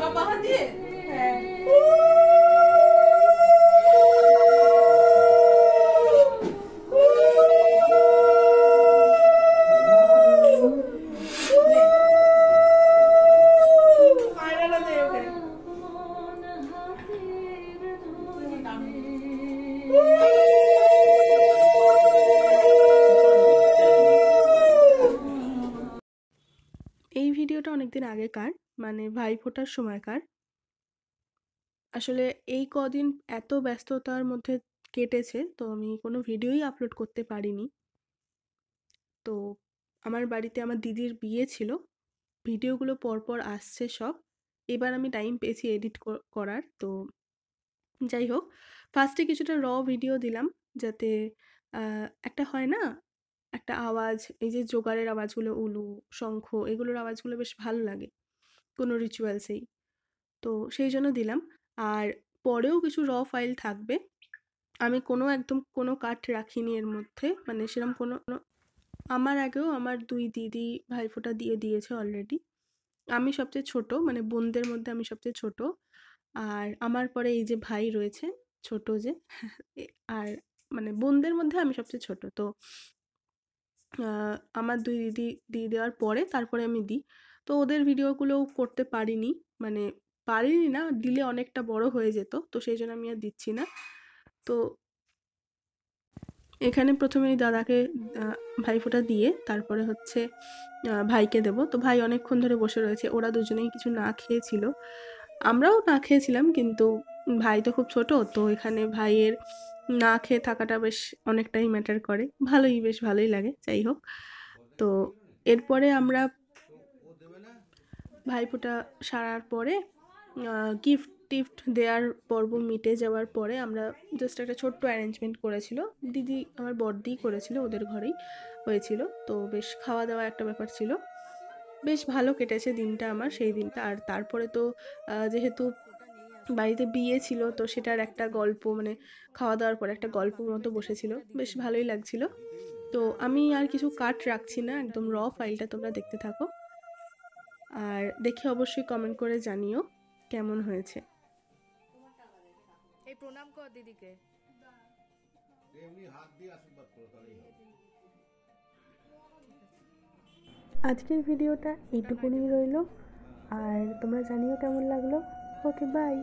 সব বাহার দিয়ে হ্যাঁ এই ভিডিওটা অনেকদিন আগেকার, মানে ভাইফোঁটার সময়কার। আসলে এই কদিন এত ব্যস্ততার মধ্যে কেটেছে, তো আমি কোনো ভিডিওই আপলোড করতে পারিনি। তো আমার বাড়িতে আমার দিদির বিয়ে ছিল, ভিডিওগুলো পরপর আসছে সব। এবার আমি টাইম পেয়েছি এডিট করার। তো যাই হোক, ফার্স্টে কিছুটা ভিডিও দিলাম, যাতে একটা হয় না, একটা আওয়াজ, এই যে জোগাড়ের আওয়াজগুলো, উলু, শঙ্খ, এগুলোর আওয়াজগুলো বেশ ভালো লাগে কোনো রিচুয়ালসেই। তো সেই জন্য দিলাম। আর পরেও কিছু ফাইল থাকবে। আমি একদম কোনো কাট রাখিনি এর মধ্যে, মানে সেরকম আমার আগেও আমার 2 দিদি ভাইফোঁটা দিয়ে দিয়েছে অলরেডি। আমি সবচেয়ে ছোট, মানে বোনদের মধ্যে আমি সবচেয়ে ছোট। আর আমার পরে এই যে ভাই রয়েছে ছোট যে, আর মানে বোনদের মধ্যে আমি সবচেয়ে ছোট। তো আমার 2 দিদি দিয়ে দেওয়ার পরে তারপরে আমি দিই। তো ওদের ভিডিওগুলোও করতে পারিনি, মানে পারিনি না, দিলে অনেকটা বড় হয়ে যেত, তো সেই জন্য আমি আর দিচ্ছি না। তো এখানে প্রথমেই দাদাকে ভাইফোঁটা দিয়ে তারপরে হচ্ছে ভাইকে দেব। তো ভাই অনেকক্ষণ ধরে বসে রয়েছে, ওরা দুজনেই কিছু না খেয়েছিল, আমরাও না খেয়েছিলাম, কিন্তু ভাই তো খুব ছোট, তো এখানে ভাইয়ের না খেয়ে থাকাটা বেশ অনেকটাই ম্যাটার করে, বেশ ভালোই লাগে। যাই হোক, তো এরপরে আমরা ভাইফোঁটা সারার পরে গিফট টিফট দেওয়ার পর্ব মিটে যাওয়ার পরে আমরা জাস্ট একটা ছোট্ট অ্যারেঞ্জমেন্ট করেছিল, দিদি আমার বড়দিই করেছিল, ওদের ঘরেই হয়েছিল। তো বেশ খাওয়া দাওয়া একটা ব্যাপার ছিল, বেশ ভালো কেটেছে দিনটা আমার সেই দিনটা। আর তারপরে তো যেহেতু বাড়িতে বিয়ে ছিল, তো সেটার একটা গল্প, মানে খাওয়া দাওয়ার পরে একটা গল্প মতো বসেছিল, বেশ ভালোই লাগছিল। তো আমি আর কিছু কাট রাখছি না, একদম ফাইলটা তোমরা দেখতে থাকো, আর দেখে অবশ্যই কমেন্ট করে জানিও কেমন হয়েছে। এই প্রণাম কর দিদিকে। আজকের ভিডিওটা এইটুকুনি রইলো, আর তোমরা জানিও কেমন লাগলো। ওকে, বাই।